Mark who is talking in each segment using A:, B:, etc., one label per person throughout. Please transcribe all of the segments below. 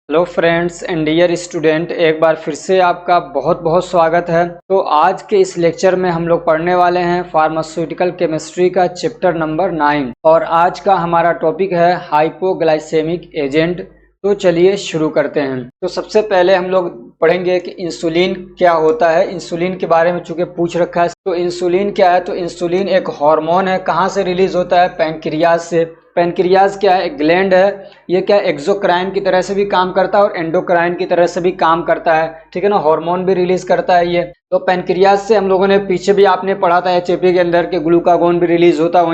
A: Hello friends and dear student, एक बार फिर से आपका बहुत बहुत स्वागत है। तो आज के इस लेक्चर में हम लोग पढ़ने वाले हैं फार्मास्यूटिकल केमिस्ट्री का चैप्टर नंबर 9 और आज का हमारा टॉपिक है हाइपोग्लाइसेमिक एजेंट। तो चलिए शुरू करते हैं। तो सबसे पहले हम लोग पढ़ेंगे कि इंसुलिन क्या होता है। इंसुलिन के बारे में चूंकि पूछ रखा है, तो इंसुलिन क्या है। तो इंसुलिन एक हार्मोन है। कहाँ से रिलीज होता है? पैनक्रियाज से। पैनक्रियाज क्या है? एक ग्लैंड है। ये क्या एक्सोक्राइन की तरह से भी काम करता है और एंडोक्राइन की तरह से भी काम करता है, ठीक है ना। हार्मोन भी रिलीज करता है ये। तो पैनक्रियाज से हम लोगों ने पीछे भी आपने पढ़ा था एचएपी के अंदर के ग्लूकागोन भी रिलीज होता है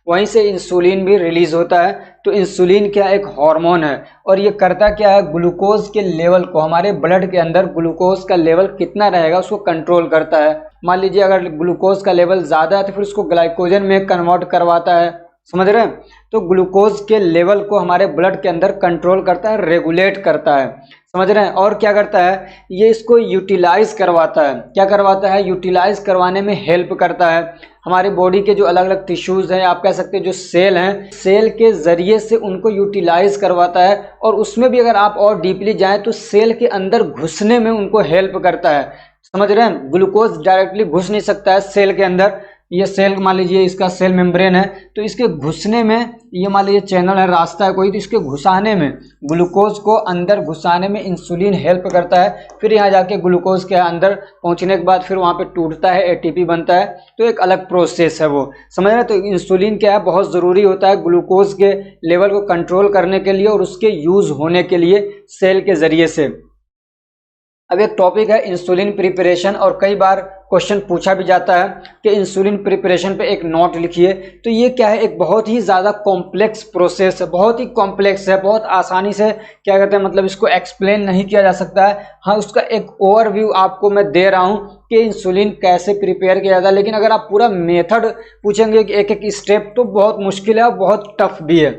A: वहीं से इंसुलिन भी रिलीज होता है। तो इंसुलिन क्या एक हार्मोन है और ये करता क्या है? ग्लूकोज के लेवल को, हमारे ब्लड के अंदर ग्लूकोज का लेवल कितना रहेगा उसको कंट्रोल करता है। मान लीजिए अगर ग्लूकोज का लेवल ज्यादा है तो फिर उसको ग्लाइकोजन में कन्वर्ट करवाता है, समझ रहे हैं। तो ग्लूकोज के लेवल को हमारे ब्लड के अंदर कंट्रोल करता है, रेगुलेट करता है, समझ रहे हैं। और क्या करता है? ये इसको यूटिलाइज करवाता है। क्या करवाता है? यूटिलाइज करवाने में हेल्प करता है। हमारी बॉडी के जो अलग अलग टिश्यूज हैं, आप कह सकते हैं जो सेल हैं, सेल के जरिए से उनको यूटिलाइज करवाता है। और उसमें भी अगर आप और डीपली जाएं तो सेल के अंदर घुसने में उनको हेल्प करता है, समझ रहे हैं। ग्लूकोज डायरेक्टली घुस नहीं सकता है सेल के अंदर। ये सेल मान लीजिए इसका सेल मेम्ब्रेन है, तो इसके घुसने में, ये मान लीजिए चैनल है, रास्ता है कोई, तो इसके घुसाने में, ग्लूकोज को अंदर घुसाने में इंसुलिन हेल्प करता है। फिर यहाँ जाके ग्लूकोज के अंदर पहुंचने के बाद फिर वहाँ पे टूटता है, एटीपी बनता है। तो एक अलग प्रोसेस है वो, समझ रहे हैं। तो इंसुलिन क्या है? बहुत ज़रूरी होता है ग्लूकोज के लेवल को कंट्रोल करने के लिए और उसके यूज होने के लिए सेल के जरिए से। अब एक टॉपिक है इंसुलिन प्रिपरेशन, और कई बार क्वेश्चन पूछा भी जाता है कि इंसुलिन प्रिपरेशन पे एक नोट लिखिए। तो ये क्या है? एक बहुत ही ज़्यादा कॉम्प्लेक्स प्रोसेस है, बहुत ही कॉम्प्लेक्स है, बहुत आसानी से क्या कहते हैं, मतलब इसको एक्सप्लेन नहीं किया जा सकता है। हाँ, उसका एक ओवरव्यू आपको मैं दे रहा हूँ कि इंसुलिन कैसे प्रिपेयर किया जाता है। लेकिन अगर आप पूरा मेथड पूछेंगे कि एक एक स्टेप, तो बहुत मुश्किल है और बहुत टफ भी है।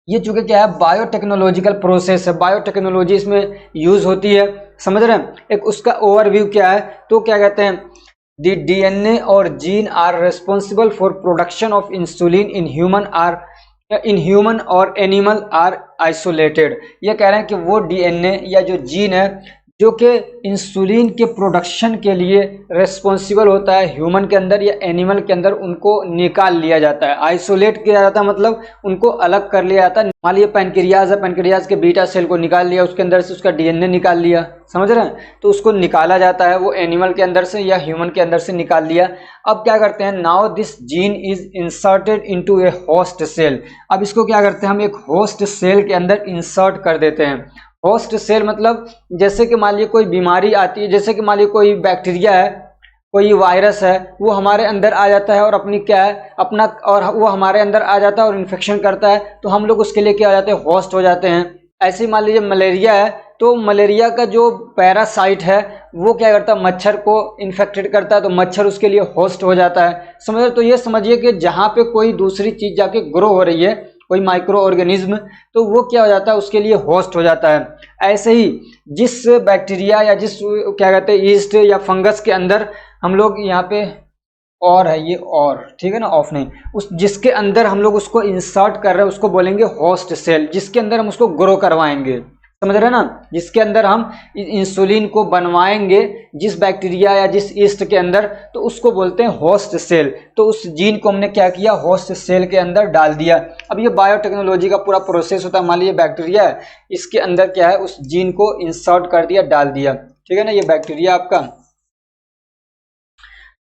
A: ये चूंकि क्या है? बायोटेक्नोलॉजिकल प्रोसेस है, बायोटेक्नोलॉजी इसमें यूज होती है, समझ रहे हैं। एक उसका ओवरव्यू क्या है, तो क्या कहते हैं, दी डीएनए और gene are responsible for production of insulin in human और एनिमल आर आइसोलेटेड। ये कह रहे हैं कि वो डीएनए या जो जीन है जो कि इंसुलिन के प्रोडक्शन के लिए रेस्पॉन्सिबल होता है ह्यूमन के अंदर या एनिमल के अंदर, उनको निकाल लिया जाता है, आइसोलेट किया जाता है, मतलब उनको अलग कर लिया जाता है। मान लीजिए पैनक्रियाज है, पैनक्रियाज के बीटा सेल को निकाल लिया, उसके अंदर से उसका डीएनए निकाल लिया, समझ रहे हैं। तो उसको निकाला जाता है, वो एनिमल के अंदर से या ह्यूमन के अंदर से निकाल लिया। अब क्या करते हैं? Now this gene is inserted into a host cell. अब इसको क्या करते हैं? हम एक होस्ट सेल के अंदर इंसर्ट कर देते हैं। होस्ट सेल मतलब जैसे कि मान लीजिए कोई बीमारी आती है, जैसे कि मान लीजिए कोई बैक्टीरिया है, कोई वायरस है, वो हमारे अंदर आ जाता है और अपनी क्या है, अपना, और वो हमारे अंदर आ जाता है और इन्फेक्शन करता है, तो हम लोग उसके लिए क्या हो जाते हैं? होस्ट हो जाते हैं। ऐसे ही मान लीजिए मलेरिया है, तो मलेरिया का जो पैरासाइट है वो क्या करता है? मच्छर को इन्फेक्टेड करता है, तो मच्छर उसके लिए होस्ट हो जाता है, समझ रहे। तो ये समझिए कि जहाँ पे कोई दूसरी चीज जाके ग्रो हो रही है, कोई माइक्रो ऑर्गेनिज्म, तो वो क्या हो जाता है? उसके लिए होस्ट हो जाता है। ऐसे ही जिस बैक्टीरिया या जिस क्या कहते हैं ईस्ट या फंगस के अंदर हम लोग यहाँ पे, और है ये, और ठीक है ना, ऑफ नहीं, उस जिसके अंदर हम लोग उसको इंसर्ट कर रहे हैं उसको बोलेंगे होस्ट सेल, जिसके अंदर हम उसको ग्रो करवाएंगे, समझ रहे हैं ना। जिसके अंदर हम इंसुलिन को बनवाएंगे, जिस बैक्टीरिया या जिस ईस्ट के अंदर, तो उसको बोलते हैं होस्ट सेल। तो उस जीन को हमने क्या किया? होस्ट सेल के अंदर डाल दिया। अब ये बायोटेक्नोलॉजी का पूरा प्रोसेस होता है। मान लीजिए बैक्टीरिया है, इसके अंदर क्या है? उस जीन को इंसर्ट कर दिया, डाल दिया, ठीक है ना। ये बैक्टीरिया आपका,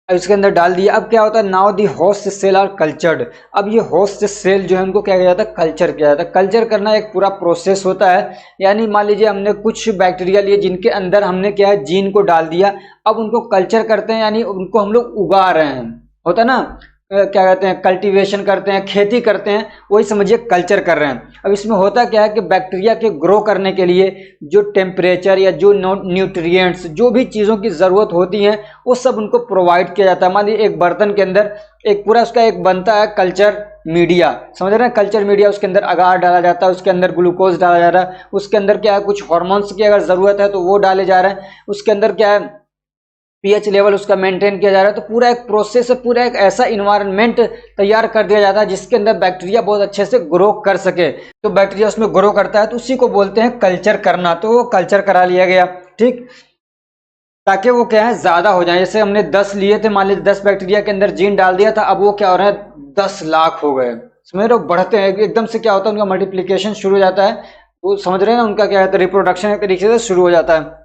A: अब इसके अंदर डाल दिया। अब क्या होता है? Now the host cell are cultured. अब ये होस्ट सेल जो है उनको क्या किया जाता है? कल्चर किया जाता है। कल्चर करना एक पूरा प्रोसेस होता है। यानी मान लीजिए हमने कुछ बैक्टीरिया लिए जिनके अंदर हमने क्या है? जीन को डाल दिया। अब उनको कल्चर करते हैं, यानी उनको हम लोग उगा रहे हैं, होता है ना, क्या कहते हैं, कल्टीवेशन करते हैं, खेती करते हैं, वही समझिए कल्चर कर रहे हैं। अब इसमें होता क्या है कि बैक्टीरिया के ग्रो करने के लिए जो टेम्परेचर या जो न्यूट्रिएंट्स, जो भी चीज़ों की ज़रूरत होती हैं, वो सब उनको प्रोवाइड किया जाता है। मान लीजिए एक बर्तन के अंदर एक पूरा उसका एक बनता है कल्चर मीडिया, समझ रहे हैं, कल्चर मीडिया, उसके अंदर अगार डाला जाता है, उसके अंदर ग्लूकोज डाला जा रहा है, उसके अंदर क्या है, कुछ हॉर्मोन्स की अगर ज़रूरत है तो वो डाले जा रहे हैं, उसके अंदर क्या है, पीएच लेवल उसका मेंटेन किया जा रहा है। तो पूरा एक प्रोसेस है, पूरा एक ऐसा इन्वायरमेंट तैयार कर दिया जाता है जिसके अंदर बैक्टीरिया बहुत अच्छे से ग्रो कर सके। तो बैक्टीरिया उसमें ग्रो करता है, तो उसी को बोलते हैं कल्चर करना। तो वो कल्चर करा लिया गया, ठीक, ताकि वो क्या है ज्यादा हो जाए। जैसे हमने 10 लिए थे, मान लीजिए 10 बैक्टीरिया के अंदर जीन डाल दिया था, अब वो क्या हो रहा है 10 लाख हो गए, समझ रहे हो, बढ़ते हैं एकदम से। क्या होता है उनका मल्टीप्लीकेशन शुरू हो जाता है, वो समझ रहे हैं ना, उनका क्या है रिप्रोडक्शन एक तरीके से शुरू हो जाता है।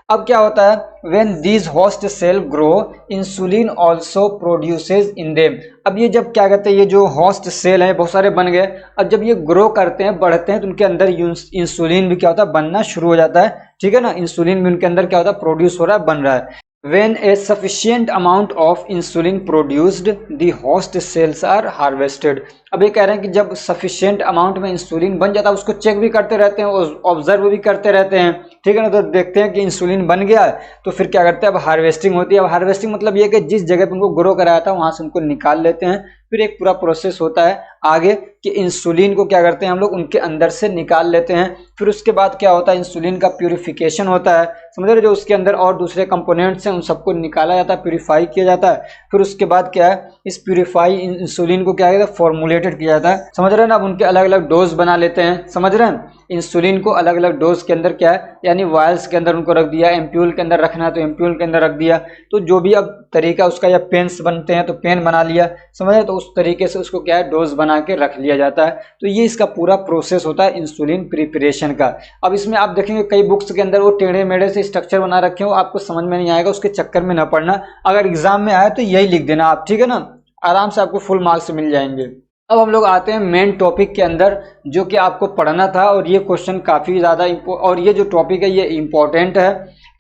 A: अब क्या होता है when these host cell grow insulin also produces in them. अब ये जब क्या कहते हैं ये जो होस्ट सेल है बहुत सारे बन गए, अब जब ये ग्रो करते हैं बढ़ते हैं तो उनके अंदर इंसुलिन भी क्या होता है बनना शुरू हो जाता है, ठीक है ना। इंसुलिन भी उनके अंदर क्या होता है प्रोड्यूस हो रहा है, बन रहा है। When a sufficient amount of insulin produced, the host cells are harvested। अब ये कह रहे हैं कि जब sufficient amount में इंसुलिन बन जाता है, उसको चेक भी करते रहते हैं और ऑब्जर्व भी करते रहते हैं, ठीक है ना। तो देखते हैं कि इंसुलिन बन गया है, तो फिर क्या करते हैं अब हार्वेस्टिंग होती है। अब हार्वेस्टिंग मतलब ये कि जिस जगह पे उनको ग्रो कराया था वहां से उनको निकाल लेते हैं। फिर एक पूरा प्रोसेस होता है आगे कि इंसुलिन को क्या करते हैं हम लोग उनके अंदर से निकाल लेते हैं। फिर उसके बाद क्या होता है इंसुलिन का प्यूरिफिकेशन होता है, समझ रहे, जो उसके अंदर और दूसरे कंपोनेंट्स हैं उन सबको निकाला जाता है, प्यूरिफाई किया जाता है। फिर उसके बाद क्या है इस प्यूरिफाई इंसुलिन को क्या है फॉर्मुलेटेड किया जाता है, समझ रहे हैं ना। अब उनके अलग अलग डोज बना लेते हैं, समझ रहे हैं। इंसुलिन को अलग अलग डोज के अंदर क्या है यानी वायल्स के अंदर उनको रख दिया, एम्प्यूल के अंदर रखना है तो एम्प्यूल के अंदर रख दिया। तो जो भी अब तरीका उसका, या पेन्स बनते हैं तो पेन बना लिया, समझ रहे, तो उस तरीके से उसको क्या है डोज बना के रख लिया जाता है। तो ये इसका पूरा प्रोसेस होता है इंसुलिन प्रिपरेशन का। अब इसमें आप देखेंगे कई बुक्स के अंदर वो टेढ़े मेढ़े से स्ट्रक्चर बना रखे हो, आपको समझ में नहीं आएगा, उसके चक्कर में न पड़ना। अगर एग्जाम में आए तो यही लिख देना आप, ठीक है ना, आराम से आपको फुल मार्क्स मिल जाएंगे। अब हम लोग आते हैं मेन टॉपिक के अंदर जो कि आपको पढ़ना था, और ये क्वेश्चन काफ़ी ज़्यादा और ये जो टॉपिक है ये इम्पोर्टेंट है,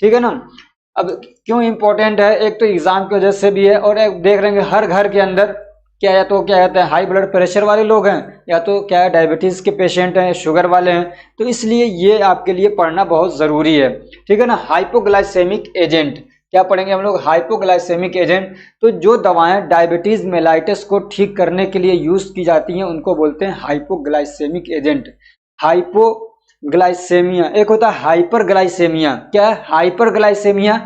A: ठीक है ना। अब क्यों इम्पोर्टेंट है, एक तो एग्जाम की वजह से भी है, और एक देख रहे हैं हर घर के अंदर क्या, या तो क्या कहते हैं हाई ब्लड प्रेशर वाले लोग हैं, या तो क्या है डायबिटीज़ के पेशेंट हैं, शुगर वाले हैं, तो इसलिए ये आपके लिए पढ़ना बहुत ज़रूरी है, ठीक है ना। हाइपोग्लाइसेमिक एजेंट क्या पढ़ेंगे हम लोग, हाइपोग्लाइसेमिक एजेंट। तो जो दवाएं डायबिटीज मेलाइटिस को ठीक करने के लिए यूज की जाती हैं उनको बोलते हैं हाइपोग्लाइसेमिक एजेंट। हाइपोग्लाइसेमिया, एक होता है हाइपरग्लाइसेमिया। क्या है हाइपरग्लाइसेमिया,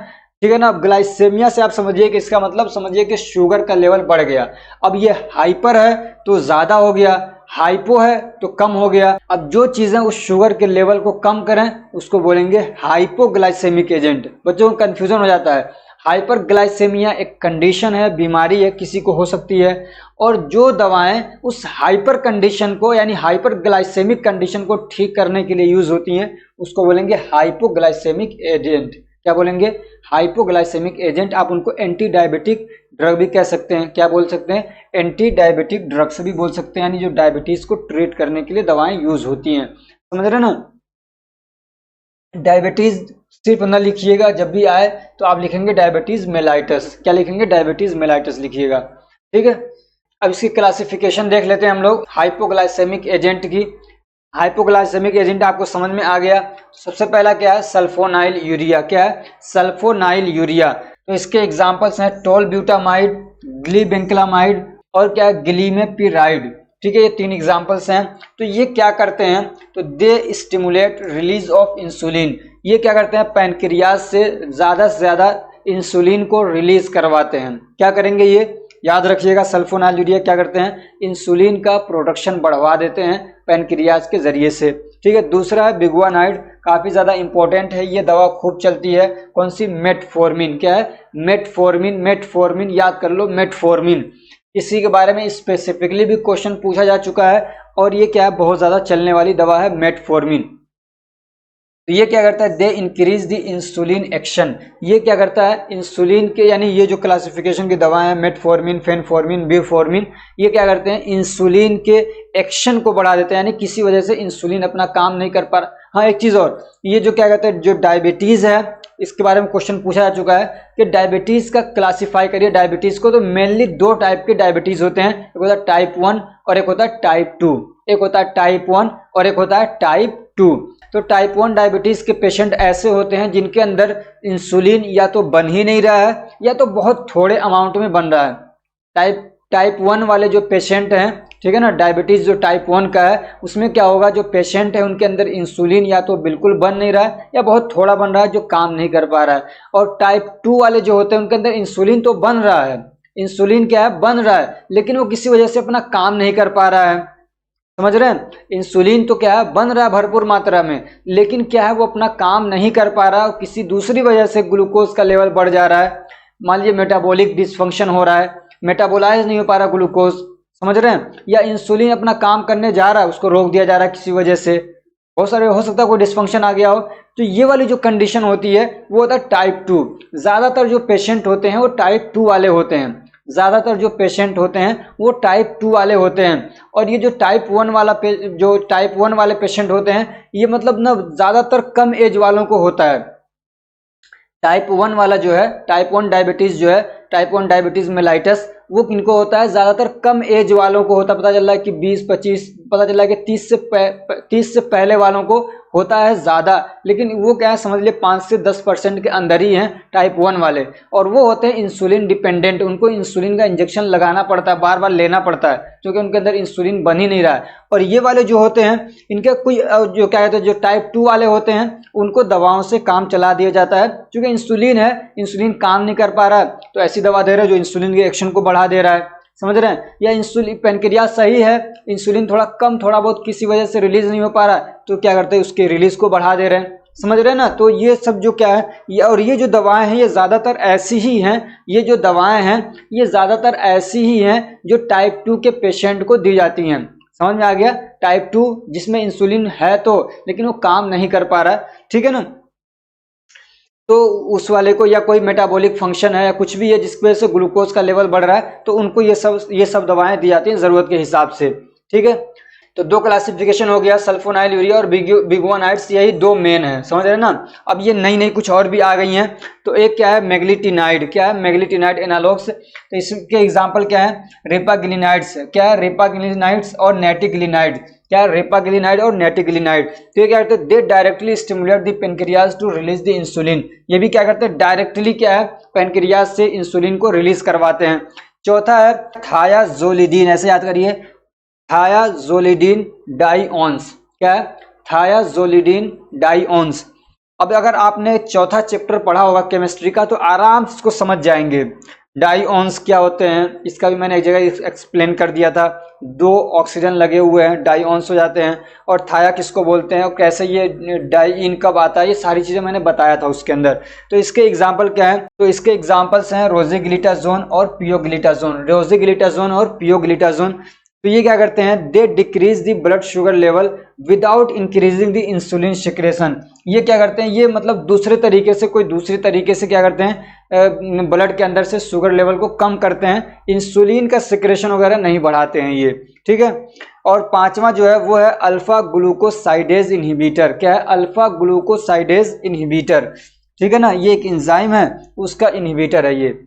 A: ठीक है ना। अब ग्लाइसेमिया से आप समझिए कि इसका मतलब समझिए कि शुगर का लेवल बढ़ गया। अब ये हाइपर है तो ज्यादा हो गया, हाइपो है तो कम हो गया। अब जो चीजें उस शुगर के लेवल को कम करें उसको बोलेंगे हाइपोग्लाइसेमिक एजेंट। बच्चों को कंफ्यूजन हो जाता है। हाइपरग्लाइसेमिया एक कंडीशन है, बीमारी है, किसी को हो सकती है, और जो दवाएं उस हाइपर कंडीशन को यानी हाइपरग्लाइसेमिक कंडीशन को ठीक करने के लिए यूज होती हैं उसको बोलेंगे हाइपोग्लाइसेमिक एजेंट। क्या बोलेंगे, हाइपोग्लाइसेमिक एजेंट। आप उनको एंटी डायबिटिक ड्रग भी कह सकते हैं, क्या बोल सकते हैं, एंटी डायबिटिक ड्रग्स भी बोल सकते हैं, यानी जो डायबिटीज को ट्रीट करने के लिए दवाएं यूज होती हैं, समझ रहे ना। डायबिटीज सिर्फ ना लिखिएगा, जब भी आए तो आप लिखेंगे डायबिटीज मेलाइटस। क्या लिखेंगे, डायबिटीज मेलाइटस लिखिएगा, ठीक है। अब इसकी क्लासिफिकेशन देख लेते हैं हम लोग हाइपोग्लाइसेमिक एजेंट की। हाइपोग्लाइसेमिक एजेंट आपको समझ में आ गया। सबसे पहला क्या है, सल्फोनाइल यूरिया। क्या है, सल्फोनाइल यूरिया। तो इसके एग्जांपल्स हैं टोलब्यूटामाइड, ग्लीबेंक्लामाइड और क्या है ग्लीमेपिराइड, ठीक है, ये 3 एग्जांपल्स हैं। तो ये क्या करते हैं, तो दे स्टिमुलेट रिलीज ऑफ इंसुलिन। ये क्या करते हैं, पैनक्रियाज से ज्यादा इंसुलिन को रिलीज करवाते हैं। क्या करेंगे ये याद रखिएगा, सल्फोनाइल यूरिया क्या करते हैं, इंसुलिन का प्रोडक्शन बढ़वा देते हैं पैनक्रियाज के जरिए से, ठीक है। दूसरा है बिगुआनाइड, काफी ज्यादा इंपॉर्टेंट है, ये दवा खूब चलती है, कौन सी, मेटफॉर्मिन। क्या है, मेटफॉर्मिन, मेटफॉर्मिन याद कर लो, मेटफॉर्मिन। इसी के बारे में स्पेसिफिकली भी क्वेश्चन पूछा जा चुका है, और ये क्या है बहुत ज्यादा चलने वाली दवा है मेटफॉर्मिन। तो ये क्या करता है, they increase the insulin action. ये क्या करता है, इंसुलिन के यानी ये जो क्लासिफिकेशन की दवाएं हैं मेटफॉर्मिन, फेनफॉर्मिन, बिफॉर्मिन, ये क्या करते हैं इंसुलिन के एक्शन को बढ़ा देते हैं, यानी किसी वजह से इंसुलिन अपना काम नहीं कर पा रहा। हाँ एक चीज और, ये जो क्या कहते हैं जो डायबिटीज है इसके बारे में क्वेश्चन पूछा जा चुका है कि डायबिटीज का क्लासिफाई करिए डायबिटीज को। तो मेनली 2 टाइप के डायबिटीज होते हैं, एक होता है टाइप 1 और एक होता है टाइप 2। एक होता है टाइप 1 और एक होता है टाइप 2। तो टाइप 1 डायबिटीज के पेशेंट ऐसे होते हैं जिनके अंदर इंसुलिन या तो बन ही नहीं रहा है या तो बहुत थोड़े अमाउंट में बन रहा है। टाइप टाइप 1 वाले जो पेशेंट हैं, ठीक है ना, डायबिटीज जो टाइप 1 का है, उसमें क्या होगा, जो पेशेंट है उनके अंदर इंसुलिन या तो बिल्कुल बन नहीं रहा है या बहुत थोड़ा बन रहा है, जो काम नहीं कर पा रहा है। और टाइप 2 वाले जो होते हैं उनके अंदर इंसुलिन तो बन रहा है, इंसुलिन क्या है, बन रहा है, लेकिन वो किसी वजह से अपना काम नहीं कर पा रहा है। समझ रहे हैं, इंसुलिन तो क्या है, बन रहा है भरपूर मात्रा में, लेकिन क्या है, वो अपना काम नहीं कर पा रहा है, किसी दूसरी वजह से ग्लूकोज का लेवल बढ़ जा रहा है। मान लीजिए मेटाबॉलिक डिसफंक्शन हो रहा है, मेटाबोलाइज नहीं हो पा रहा ग्लूकोज, समझ रहे हैं, या इंसुलिन अपना काम करने जा रहा है, उसको रोक दिया जा रहा है किसी वजह से, बहुत सारे हो सकता है कोई डिसफंक्शन आ गया हो। तो ये वाली जो कंडीशन होती है वो होता है टाइप 2। ज्यादातर जो पेशेंट होते हैं वो टाइप 2 वाले होते हैं, ज्यादातर जो पेशेंट होते हैं वो टाइप 2 वाले होते हैं। और ये जो टाइप 1 वाला जो टाइप 1 वाले पेशेंट होते हैं, ये मतलब ना ज्यादातर कम एज वालों को होता है। टाइप 1 वाला जो है, टाइप 1 डायबिटीज जो है, टाइप 1 डायबिटीज मेलाइटस, वो किनको होता है, ज्यादातर कम एज वालों को होता है। पता चल रहा है कि 20-25, पता चल रहा है कि 30 से पहले वालों को होता है ज्यादा, लेकिन वो क्या है, समझ लिए 5 से 10% के अंदर ही हैं टाइप 1 वाले। और वो होते हैं इंसुलिन डिपेंडेंट, उनको इंसुलिन का इंजेक्शन लगाना पड़ता है, बार बार लेना पड़ता है, क्योंकि उनके अंदर इंसुलिन बन ही नहीं रहा है। और ये वाले जो होते हैं, इनके कोई जो क्या कहते हैं, जो टाइप 2 वाले होते हैं, उनको दवाओं से काम चला दिया जाता है, क्योंकि इंसुलिन है, इंसुलिन काम नहीं कर पा रहा है, तो ऐसी दवा दे रहे हैं जो इंसुलिन के एक्शन को बढ़ा दे रहा है। समझ रहे हैं, या इंसुलिन पैनक्रियाज सही है, इंसुलिन थोड़ा कम, थोड़ा बहुत किसी वजह से रिलीज नहीं हो पा रहा है, तो क्या करते हैं, उसके रिलीज को बढ़ा दे रहे हैं। समझ रहे हैं ना, तो ये सब जो क्या है, ये और ये जो दवाएं हैं ये ज्यादातर ऐसी ही हैं, ये जो दवाएं हैं ये ज्यादातर ऐसी ही हैं जो टाइप 2 के पेशेंट को दी जाती हैं। समझ में आ गया, टाइप 2 जिसमें इंसुलिन है तो, लेकिन वो काम नहीं कर पा रहा है, ठीक है ना, तो उस वाले को, या कोई मेटाबॉलिक फंक्शन है या कुछ भी है जिसकी वजह से ग्लूकोज का लेवल बढ़ रहा है, तो उनको ये सब दवाएं दी जाती हैं जरूरत के हिसाब से, ठीक है। तो दो क्लासिफिकेशन हो गया, सल्फोनाइल यूरिया और बिगुआनाइड्स, यही दो मेन है, समझ रहे हैं ना। अब ये नई नई कुछ और भी आ गई हैं। तो एक क्या है, मेग्लिटिनाइड, क्या है, मेग्लिटिनाइड एनालॉग्स, तो इसके एग्जांपल क्या है, रेपाग्लिनाइड्स, क्या है, रेपाग्लिनाइड्स और नेटिग्लिनाइड, क्या है, रेपाग्लिनाइड और नेटिग्लिनाइड। तो ये क्या करते हैं, they directly stimulate the pancreas to release the insulin, ये भी क्या करते हैं, डायरेक्टली क्या है, पेनक्रियाज से इंसुलिन को रिलीज करवाते हैं। चौथा है थायाजोलिडीन, ऐसे याद करिए, थायाजोलिडीन डाइऑन्स, क्या है, थायाजोलिडीन डाइऑन्स। अब अगर आपने चौथा चैप्टर पढ़ा होगा केमिस्ट्री का तो आराम से इसको समझ जाएंगे। डाइऑन्स क्या होते हैं, इसका भी मैंने एक जगह एक्सप्लेन कर दिया था, दो ऑक्सीजन लगे हुए हैं डाइऑन्स हो जाते हैं। और थाया किसको बोलते हैं और कैसे ये डाइइन कब आता है, ये सारी चीजें मैंने बताया था उसके अंदर। तो इसके एग्जाम्पल क्या है, तो इसके एग्जाम्पल्स हैं रोजेग्लिटाजोन और पियोग्लिटाजोन, रोजेग्लिटाजोन और पियोग्लिटाजोन। तो ये क्या करते हैं, they decrease the blood sugar level without increasing the insulin secretion. ये क्या करते हैं, ये मतलब दूसरे तरीके से, कोई दूसरी तरीके से क्या करते हैं, ब्लड के अंदर से शुगर लेवल को कम करते हैं, इंसुलिन का सिक्रेशन वगैरह नहीं बढ़ाते हैं ये, ठीक है। और पांचवा जो है वो है अल्फा ग्लूकोसाइडेज इनहिबिटर, क्या है, अल्फा ग्लूकोसाइडेज इनहिबिटर, ठीक है ना, ये एक एंजाइम है, उसका इनहिबिटर है ये।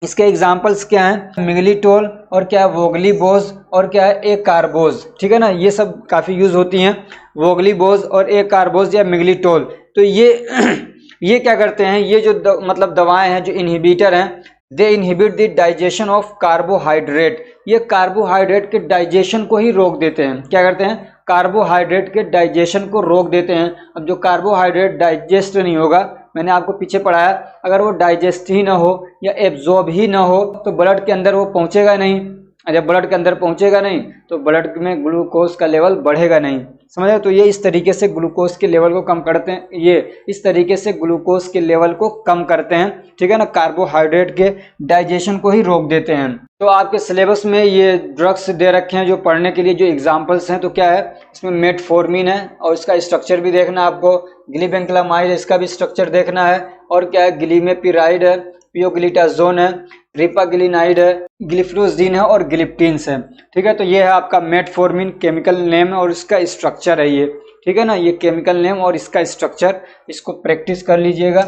A: इसके एग्जाम्पल्स क्या हैं, मिगलिटोल और क्या है, वोगलीबोज और क्या है, ए कार्बोज, ठीक है ना, ये सब काफी यूज होती हैं, वोगलीबोज और ए कार्बोज या मिगलिटोल। तो ये क्या करते हैं, ये जो मतलब दवाएं हैं जो इनहिबिटर हैं, they inhibit the digestion of carbohydrate, ये कार्बोहाइड्रेट के डाइजेशन को ही रोक देते हैं, क्या करते हैं, कार्बोहाइड्रेट के डाइजेशन को रोक देते हैं। अब जो कार्बोहाइड्रेट डाइजेस्ट नहीं होगा, मैंने आपको पीछे पढ़ाया, अगर वो डाइजेस्ट ही ना हो या एब्जॉर्ब ही ना हो तो ब्लड के अंदर वो पहुंचेगा नहीं, जब ब्लड के अंदर पहुंचेगा नहीं तो ब्लड में ग्लूकोज का लेवल बढ़ेगा नहीं, समझ रहे। तो ये इस तरीके से ग्लूकोज के लेवल को कम करते हैं, ये इस तरीके से ग्लूकोज के लेवल को कम करते हैं, ठीक है ना, कार्बोहाइड्रेट के डाइजेशन को ही रोक देते हैं। तो आपके सिलेबस में ये ड्रग्स दे रखे हैं जो पढ़ने के लिए, जो एग्जाम्पल्स हैं, तो क्या है, इसमें मेटफॉर्मिन है और इसका स्ट्रक्चर भी देखना है आपको, ग्लिबेंक्लामाइड इसका भी स्ट्रक्चर देखना है, और क्या है, ग्लिमेपिराइड है, पियोग्लिटाजोन है, रिपाग्लिनाइड है, ग्लिफ्लोजिन है और ग्लिप्टिन्स है, ठीक है। तो ये है आपका मेटफॉर्मिन, केमिकल नेम और इसका स्ट्रक्चर है ये, ठीक है ना, ये केमिकल नेम और इसका स्ट्रक्चर, इसको प्रैक्टिस कर लीजिएगा।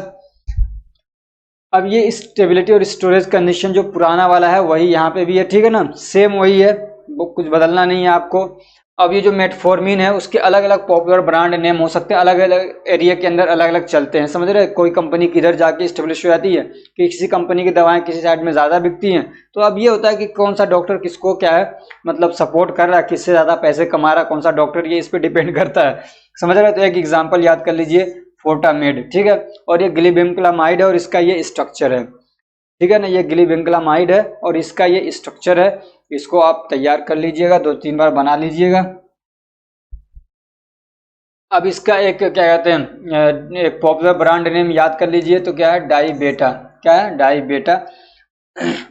A: अब ये स्टेबिलिटी और स्टोरेज कंडीशन जो पुराना वाला है वही यहाँ पे भी है, ठीक है ना, सेम वही है, वो कुछ बदलना नहीं है आपको। अब ये जो मेटफॉर्मिन है उसके अलग अलग पॉपुलर ब्रांड नेम हो सकते हैं, अलग अलग एरिया के अंदर अलग अलग चलते हैं, समझ रहे हैं। कोई कंपनी किधर जाके इस्टेब्लिश हो जाती है कि किसी कंपनी की दवाएं किसी साइड में ज़्यादा बिकती हैं, तो अब ये होता है कि कौन सा डॉक्टर किसको क्या है मतलब सपोर्ट कर रहा है, किससे ज़्यादा पैसे कमा रहा है कौन सा डॉक्टर, ये इस पर डिपेंड करता है, समझ रहे हैं। तो एक एग्जाम्पल याद कर लीजिए, फोर्टामेड, ठीक है, और ये ग्लिबिमक्लामाइड है और इसका ये स्ट्रक्चर है, ठीक है ना, ये ग्लिबिमक्लामाइड है और इसका ये स्ट्रक्चर है। इसको आप तैयार कर लीजिएगा, 2-3 बार बना लीजिएगा। अब इसका एक क्या कहते हैं एक पॉपुलर ब्रांड नेम याद कर लीजिए, तो क्या है, डाईबेटा, क्या है, डाईबेटा,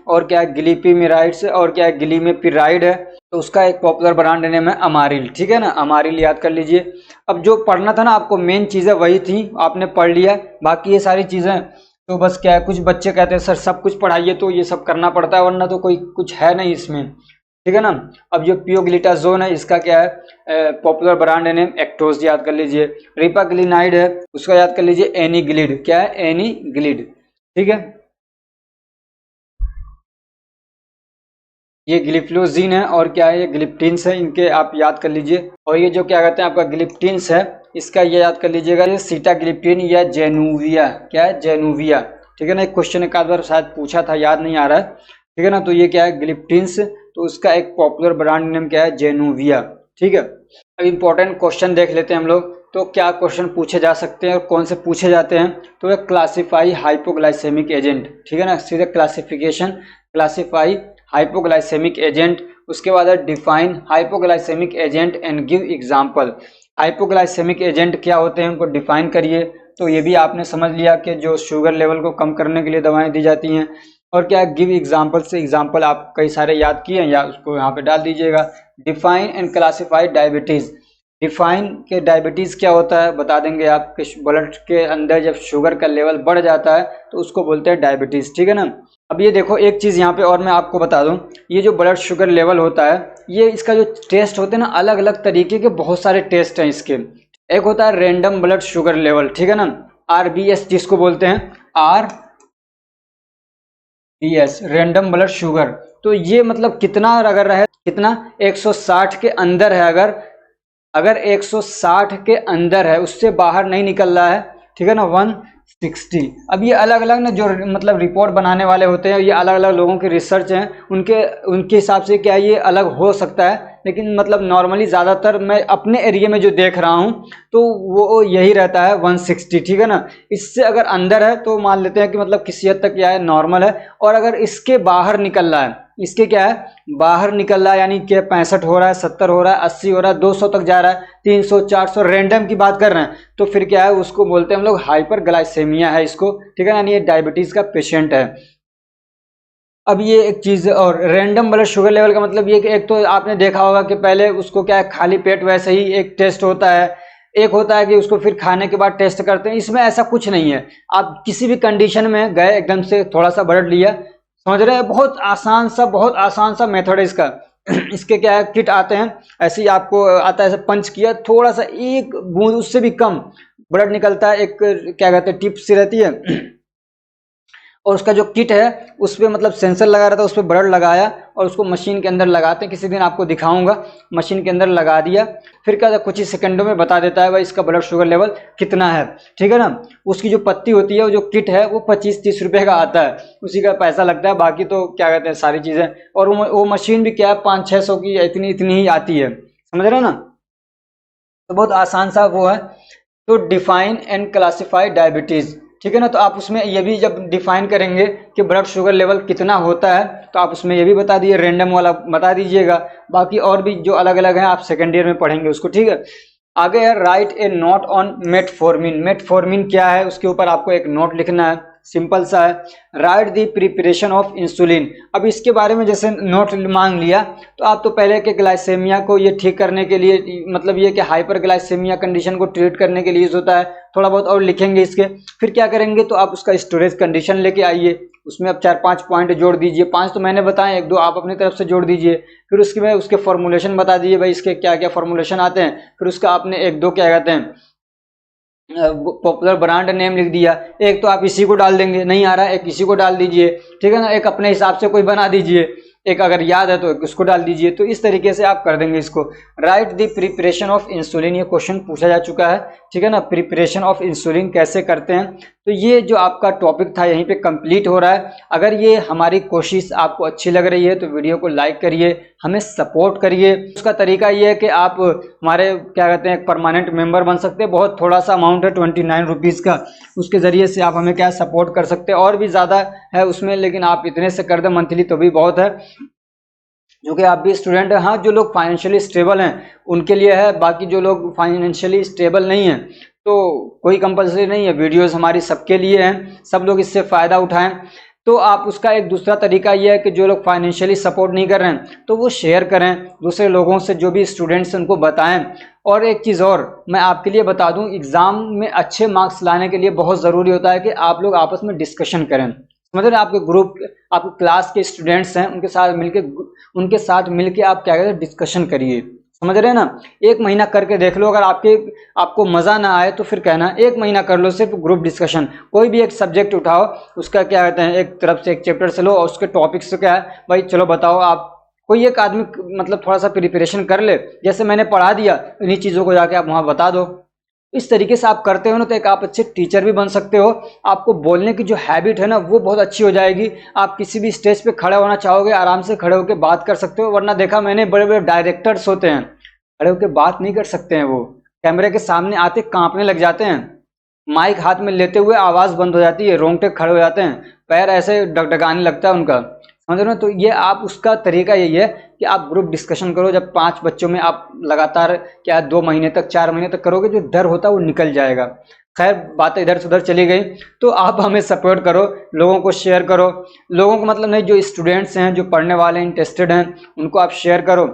A: और क्या है, ग्लिपिमिराइड्स, और क्या है, ग्लिमेपिराइड है, तो उसका एक पॉपुलर ब्रांड नेम है अमारिल, ठीक है ना, अमारिल याद कर लीजिए। अब जो पढ़ना था ना आपको, मेन चीज़ें वही थी, आपने पढ़ लिया, बाकी ये सारी चीज़ें तो बस क्या है, कुछ बच्चे कहते हैं सर सब कुछ पढ़ाइए, तो ये सब करना पड़ता है, वरना तो कोई कुछ है नहीं इसमें, ठीक है ना। अब जो पियोग्लिटाजोन है इसका क्या है पॉपुलर ब्रांड नेम एक्टोज याद कर लीजिए। रिपाग्लिनाइड है उसका याद कर लीजिए एनीग्लिड, क्या है, एनीग्लिड, ठीक है। ये ग्लिफ्लोजीन है और क्या है, ये ग्लिप्टिन्स है, इनके आप याद कर लीजिए। और ये जो क्या कहते हैं आपका ग्लिप्टिन्स है, इसका ये याद कर लीजिएगा, ये सीटाग्लिप्टिन या जेनूविया, क्या है, जेनूविया, ठीक है ना। एक क्वेश्चन एक आध बार शायद पूछा था, याद नहीं आ रहा है, ठीक है ना। तो ये क्या है, ग्लिप्टिन्स, तो उसका एक पॉपुलर ब्रांड नेम क्या है, जेनूविया, ठीक है। अब इंपॉर्टेंट क्वेश्चन देख लेते हैं हम लोग, तो क्या क्वेश्चन पूछे जा सकते हैं और कौन से पूछे जाते हैं। तो एक क्लासीफाई हाइपोग्लाइसेमिक एजेंट, ठीक है ना, सीधे क्लासिफिकेशन, क्लासीफाई हाइपोग्लाइसेमिक एजेंट, उसके बाद है define hypoglycemic agent and give example. Hypoglycemic agent क्या होते हैं उनको डिफाइन करिए, तो ये भी आपने समझ लिया कि जो शुगर लेवल को कम करने के लिए दवाएं दी जाती हैं। और क्या गिव एग्जांपल से एग्जांपल आप कई सारे याद किए हैं या उसको यहाँ पे डाल दीजिएगा। Define and classify diabetes, define के डायबिटीज क्या होता है बता देंगे आप, ब्लड के अंदर जब शुगर का लेवल बढ़ जाता है तो उसको बोलते हैं डायबिटीज, ठीक है ना। अब ये देखो एक चीज़ यहाँ पे और मैं आपको बता दूं, ये जो ब्लड शुगर लेवल होता है, ये इसका जो टेस्ट होते हैं ना, अलग अलग तरीके के बहुत सारे टेस्ट हैं इसके। एक होता है रैंडम ब्लड शुगर लेवल, ठीक है ना, RBS जिसको बोलते हैं, RBS रैंडम ब्लड शुगर। तो ये मतलब कितना अगर रहे, कितना 160 के अंदर है, अगर 160 के अंदर है, उससे बाहर नहीं निकल रहा है, ठीक है ना, 160। अब ये अलग अलग ना जो मतलब रिपोर्ट बनाने वाले होते हैं, ये अलग अलग लोगों की रिसर्च हैं, उनके हिसाब से क्या ये अलग हो सकता है, लेकिन मतलब नॉर्मली ज़्यादातर मैं अपने एरिया में जो देख रहा हूँ तो वो यही रहता है 160, ठीक है ना। इससे अगर अंदर है तो मान लेते हैं कि मतलब किसी हद तक क्या है, नॉर्मल है। और अगर इसके बाहर निकल रहा है, इसके क्या है, बाहर निकल रहा है, यानी कि 65 हो रहा है, 70 हो रहा है, 80 हो रहा है, 200 तक जा रहा है, 300, 400 रैंडम की बात कर रहे हैं, तो फिर क्या है, उसको बोलते हैं हम लोग हाइपरग्लाइसेमिया है इसको, ठीक है ना, ये डायबिटीज का पेशेंट है। अब ये एक चीज़ और, रैंडम ब्लड शुगर लेवल का मतलब ये कि एक तो आपने देखा होगा कि पहले उसको क्या है, खाली पेट वैसे ही एक टेस्ट होता है, एक होता है कि उसको फिर खाने के बाद टेस्ट करते हैं। इसमें ऐसा कुछ नहीं है, आप किसी भी कंडीशन में गए, एकदम से थोड़ा सा ब्लड लिया, समझ रहे हैं, बहुत आसान सा मेथड है इसका। इसके क्या है, किट आते हैं, ऐसे ही आपको आता है, ऐसे पंच किया, थोड़ा सा एक बूंद उससे भी कम ब्लड निकलता है, एक क्या कहते हैं टिप सी रहती है, और उसका जो किट है उस पर मतलब सेंसर लगा रहता है, उस पर ब्लड लगाया और उसको मशीन के अंदर लगाते हैं, किसी दिन आपको दिखाऊंगा, मशीन के अंदर लगा दिया, फिर क्या कुछ ही सेकंडों में बता देता है भाई इसका ब्लड शुगर लेवल कितना है, ठीक है ना। उसकी जो पत्ती होती है, वो जो किट है, वो 25-30 रुपये का आता है, उसी का पैसा लगता है, बाकी तो क्या कहते हैं सारी चीज़ें। और वो मशीन भी क्या है, 500-600 की इतनी ही आती है, समझ रहे हैं ना। तो बहुत आसान सा वो है। तो डिफाइन एंड क्लासीफाई डायबिटीज़, ठीक है ना। तो आप उसमें ये भी जब डिफाइन करेंगे कि ब्लड शुगर लेवल कितना होता है, तो आप उसमें ये भी बता दिए, रैंडम वाला बता दीजिएगा, बाकी और भी जो अलग अलग हैं आप सेकेंड ईयर में पढ़ेंगे उसको, ठीक है। आगे है right A note on metformin. Metformin क्या है उसके ऊपर आपको एक नोट लिखना है, सिंपल सा है, right the preparation of insulin. अब इसके बारे में जैसे नोट मांग लिया, तो आप तो पहले के ग्लाइसेमिया को ये ठीक करने के लिए, मतलब ये कि हाइपर ग्लाइसेमिया कंडीशन को ट्रीट करने के लिए यूज होता है, थोड़ा बहुत और लिखेंगे इसके। फिर क्या करेंगे, तो आप उसका स्टोरेज कंडीशन लेके आइए, उसमें आप 4-5 पॉइंट जोड़ दीजिए, 5 तो मैंने बताए, 1-2 आप अपनी तरफ से जोड़ दीजिए। फिर उसके में उसके फॉर्मुलेशन बता दीजिए भाई इसके क्या क्या फॉर्मुलेशन आते हैं। फिर उसका आपने 1-2 क्या कहते हैं पॉपुलर ब्रांड नेम लिख दिया, एक तो आप इसी को डाल देंगे, नहीं आ रहा है एक इसी को डाल दीजिए, ठीक है ना, एक अपने हिसाब से कोई बना दीजिए, एक अगर याद है तो उसको डाल दीजिए। तो इस तरीके से आप कर देंगे इसको। Right the preparation of insulin, ये क्वेश्चन पूछा जा चुका है, ठीक है ना। प्रिपरेशन ऑफ इंसुलिन कैसे करते हैं, तो ये जो आपका टॉपिक था यहीं पे कंप्लीट हो रहा है। अगर ये हमारी कोशिश आपको अच्छी लग रही है तो वीडियो को लाइक करिए, हमें सपोर्ट करिए। उसका तरीका ये है कि आप हमारे क्या कहते हैं परमानेंट मेंबर बन सकते हैं। बहुत थोड़ा सा अमाउंट है 29 रुपीज़ का, उसके ज़रिए से आप हमें क्या सपोर्ट कर सकते हैं। और भी ज़्यादा है उसमें, लेकिन आप इतने से कर दें मंथली तो भी बहुत है, क्योंकि आप भी स्टूडेंट हैं। हाँ, जो लोग फाइनेंशियली स्टेबल हैं उनके लिए है, बाकी जो लोग फाइनेंशियली स्टेबल नहीं हैं तो कोई कंपलसरी नहीं है। वीडियोस हमारी सबके लिए हैं, सब लोग इससे फ़ायदा उठाएं। तो आप उसका एक दूसरा तरीका ये है कि जो लोग फाइनेंशियली सपोर्ट नहीं कर रहे हैं तो वो शेयर करें दूसरे लोगों से, जो भी स्टूडेंट्स हैं उनको बताएं। और एक चीज़ और मैं आपके लिए बता दूं, एग्ज़ाम में अच्छे मार्क्स लाने के लिए बहुत ज़रूरी होता है कि आप लोग आपस में डिस्कशन करें। समझ रहे हैं, आपके ग्रुप, आपके क्लास के स्टूडेंट्स हैं उनके साथ मिलके आप क्या कहते हैं डिस्कशन करिए। समझ रहे हैं ना। एक महीना करके देख लो, अगर आपको मज़ा ना आए तो फिर कहना। एक महीना कर लो सिर्फ ग्रुप डिस्कशन, कोई भी एक सब्जेक्ट उठाओ, उसका क्या कहते हैं एक तरफ से एक चैप्टर से लो और उसके टॉपिक से क्या है भाई चलो बताओ। आप कोई एक आदमी मतलब थोड़ा सा प्रिपरेशन कर ले, जैसे मैंने पढ़ा दिया इन्हीं चीज़ों को जाके आप वहाँ बता दो। इस तरीके से आप करते हो ना तो एक आप अच्छे टीचर भी बन सकते हो। आपको बोलने की जो हैबिट है ना वो बहुत अच्छी हो जाएगी। आप किसी भी स्टेज पे खड़े होना चाहोगे आराम से खड़े होकर बात कर सकते हो। वरना देखा मैंने बड़े बड़े डायरेक्टर्स होते हैं, खड़े होकर बात नहीं कर सकते हैं, वो कैमरे के सामने आते कांपने लग जाते हैं, माइक हाथ में लेते हुए आवाज़ बंद हो जाती है, रोंगटे खड़े हो जाते हैं, पैर ऐसे डगडगाने लगता है उनका। समझ रहे हो। तो ये आप उसका तरीका यही है कि आप ग्रुप डिस्कशन करो। जब 5 बच्चों में आप लगातार क्या 2 महीने तक 4 महीने तक करोगे, जो डर होता है वो निकल जाएगा। खैर बातें इधर से उधर चली गई, तो आप हमें सपोर्ट करो, लोगों को शेयर करो। लोगों को मतलब नहीं, जो स्टूडेंट्स हैं जो पढ़ने वाले इंटरेस्टेड हैं उनको आप शेयर करो।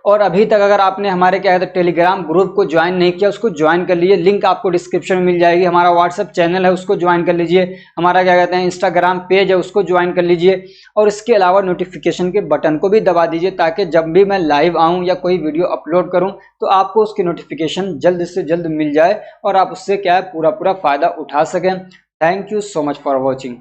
A: और अभी तक अगर आपने हमारे क्या कहते हैं टेलीग्राम ग्रुप को ज्वाइन नहीं किया, उसको ज्वाइन कर लीजिए, लिंक आपको डिस्क्रिप्शन में मिल जाएगी। हमारा व्हाट्सएप चैनल है उसको ज्वाइन कर लीजिए, हमारा क्या कहते हैं इंस्टाग्राम पेज है उसको ज्वाइन कर लीजिए। और इसके अलावा नोटिफिकेशन के बटन को भी दबा दीजिए, ताकि जब भी मैं लाइव आऊँ या कोई वीडियो अपलोड करूँ तो आपको उसकी नोटिफिकेशन जल्द से जल्द मिल जाए और आप उससे क्या है पूरा फ़ायदा उठा सकें। Thank you so much for watching.